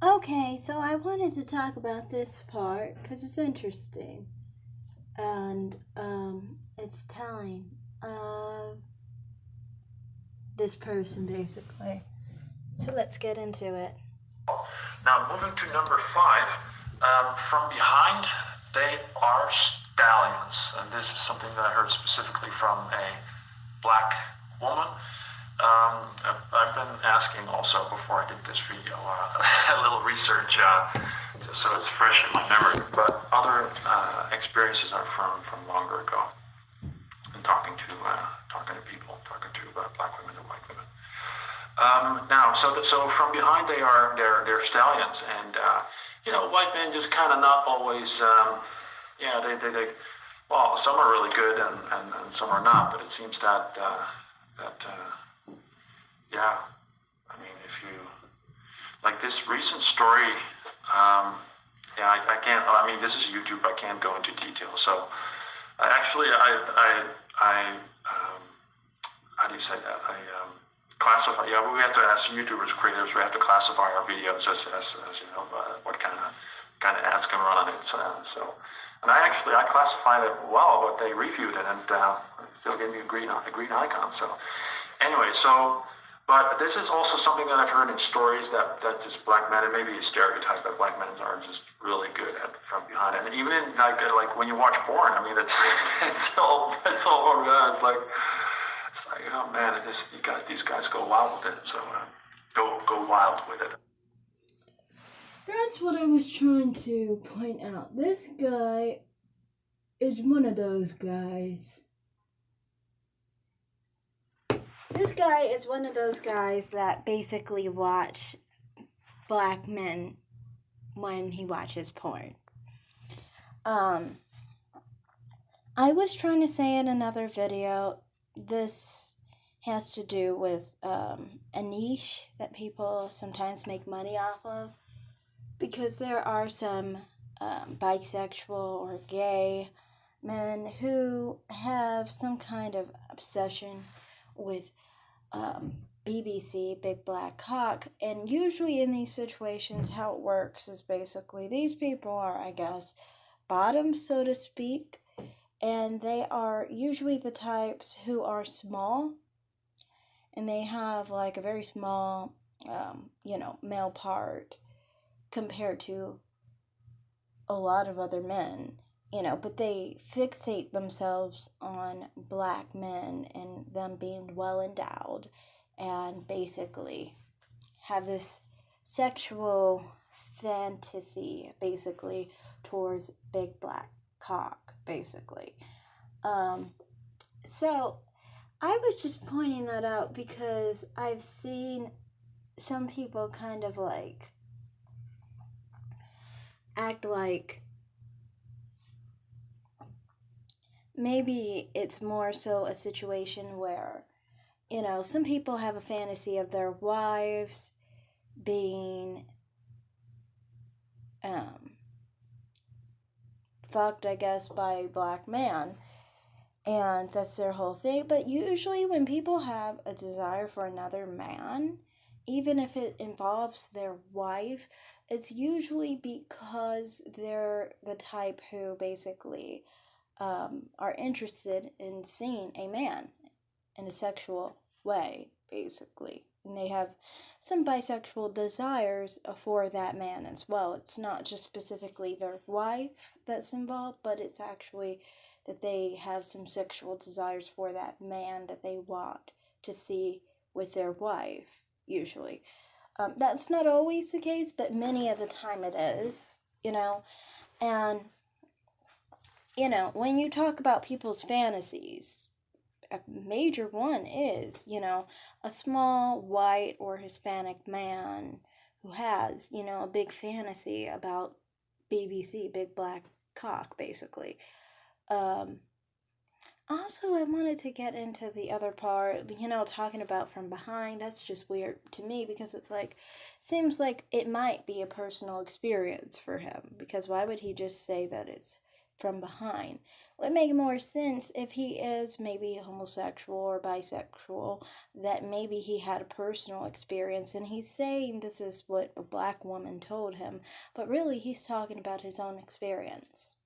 Okay, so I wanted to talk about this part because it's interesting and it's telling of this person basically. So let's get into it. Now, moving to number five, from behind, they are stallions. And this is something that I heard specifically from a black woman. I've been asking also before I did this video a little research, so it's fresh in my memory. But other experiences are from longer ago, and talking to people, talking to black women and white women. Now, so from behind they're stallions, and white men just kind of not always. Yeah, they well, some are really good and some are not, but it seems that yeah, I mean, if you like this recent story, yeah, I can't. I mean, this is YouTube. I can't go into detail. So, I how do you say that? I classify. Yeah, we have to, as YouTubers, creators, we have to classify our videos as what kind of ads can run on it. So, and I classified it well, but they reviewed it and still gave me a green icon. So, anyway, but this is also something that I've heard in stories that just black men, and maybe a stereotype that black men are just really good at from behind. And even in like when you watch porn, I mean, it's all over that. It's like, oh man, these guys go wild with it. So go wild with it. That's what I was trying to point out. This guy is one of those guys. This guy is one of those guys that basically watch black men when he watches porn. I was trying to say in another video, this has to do with a niche that people sometimes make money off of, because there are some bisexual or gay men who have some kind of obsession with BBC, Big Black Cock, and usually in these situations, how it works is basically these people are, I guess, bottoms, so to speak, and they are usually the types who are small, and they have like a very small, male part compared to a lot of other men, but they fixate themselves on black men and them being well endowed and basically have this sexual fantasy basically towards big black cock basically. So I was just pointing that out because I've seen some people kind of like act like maybe it's more so a situation where, some people have a fantasy of their wives being fucked, I guess, by a black man. And that's their whole thing. But usually, when people have a desire for another man, even if it involves their wife, it's usually because they're the type who basically are interested in seeing a man in a sexual way, basically. And they have some bisexual desires for that man as well. It's not just specifically their wife that's involved, but it's actually that they have some sexual desires for that man that they want to see with their wife, usually. That's not always the case, but many of the time it is, And, when you talk about people's fantasies, a major one is, a small white or Hispanic man who has, a big fantasy about BBC, Big Black Cock, basically. Also, I wanted to get into the other part, talking about from behind. That's just weird to me because it's like, seems like it might be a personal experience for him. Because why would he just say that it's from behind. It would make more sense if he is maybe homosexual or bisexual, that maybe he had a personal experience and he's saying this is what a black woman told him, but really he's talking about his own experience.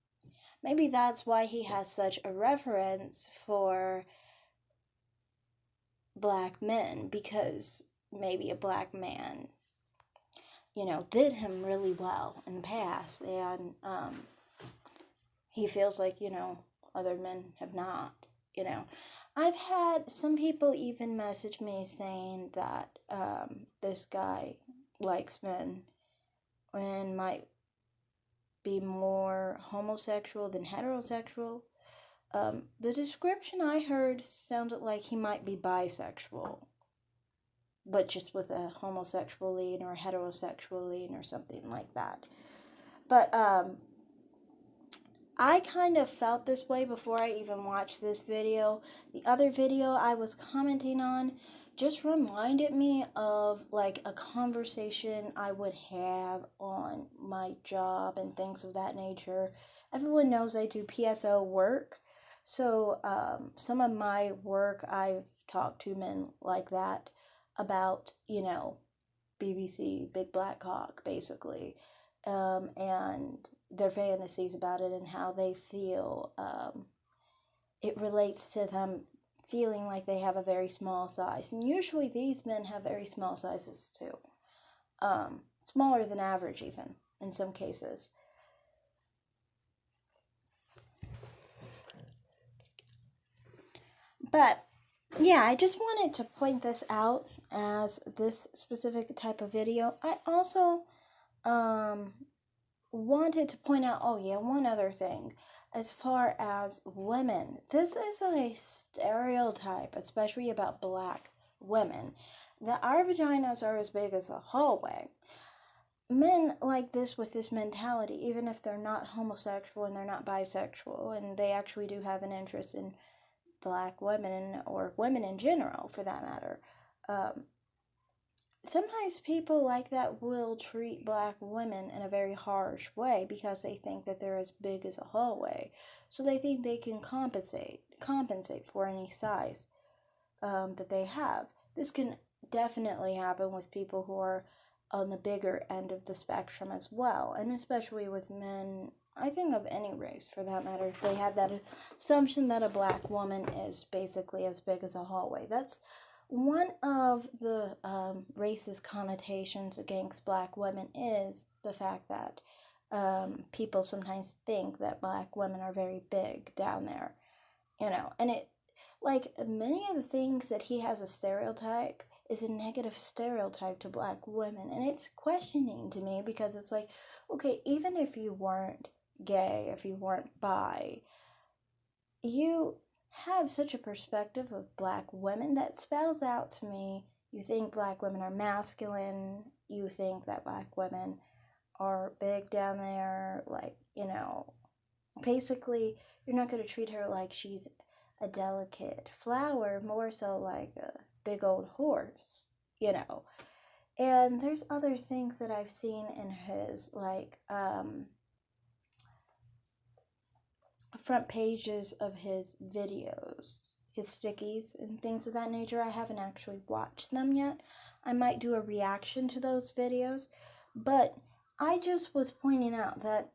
Maybe that's why he has such a reverence for black men, because maybe a black man, did him really well in the past, and he feels like, other men have not, you know. I've had some people even message me saying that this guy likes men and might be more homosexual than heterosexual. The description I heard sounded like he might be bisexual, but just with a homosexual lean or a heterosexual lean or something like that. But I kind of felt this way before I even watched this video. The other video I was commenting on just reminded me of like a conversation I would have on my job and things of that nature. Everyone knows I do PSO work. So some of my work, I've talked to men like that about, BBC, Big Black Hawk, basically, and their fantasies about it and how they feel. It relates to them feeling like they have a very small size. And usually these men have very small sizes too. Smaller than average, even, in some cases. But yeah, I just wanted to point this out as this specific type of video. I also wanted to point out, one other thing. As far as women, this is a stereotype, especially about black women, that our vaginas are as big as a hallway. Men like this, with this mentality, even if they're not homosexual and they're not bisexual, and they actually do have an interest in black women or women in general for that matter, sometimes people like that will treat black women in a very harsh way because they think that they're as big as a hallway. So they think they can compensate for any size that they have. This can definitely happen with people who are on the bigger end of the spectrum as well, and especially with men, I think of any race for that matter, if they have that assumption that a black woman is basically as big as a hallway. That's one of the racist connotations against black women, is the fact that people sometimes think that black women are very big down there, and it, like, many of the things that he has a stereotype is a negative stereotype to black women, and it's questioning to me, because it's like, okay, even if you weren't gay, if you weren't bi, you have such a perspective of black women that spells out to me, you think black women are masculine, you think that black women are big down there, like, basically, you're not going to treat her like she's a delicate flower, more so like a big old horse, And there's other things that I've seen in his, like, front pages of his videos, his stickies and things of that nature. I haven't actually watched them yet. I might do a reaction to those videos, but I just was pointing out that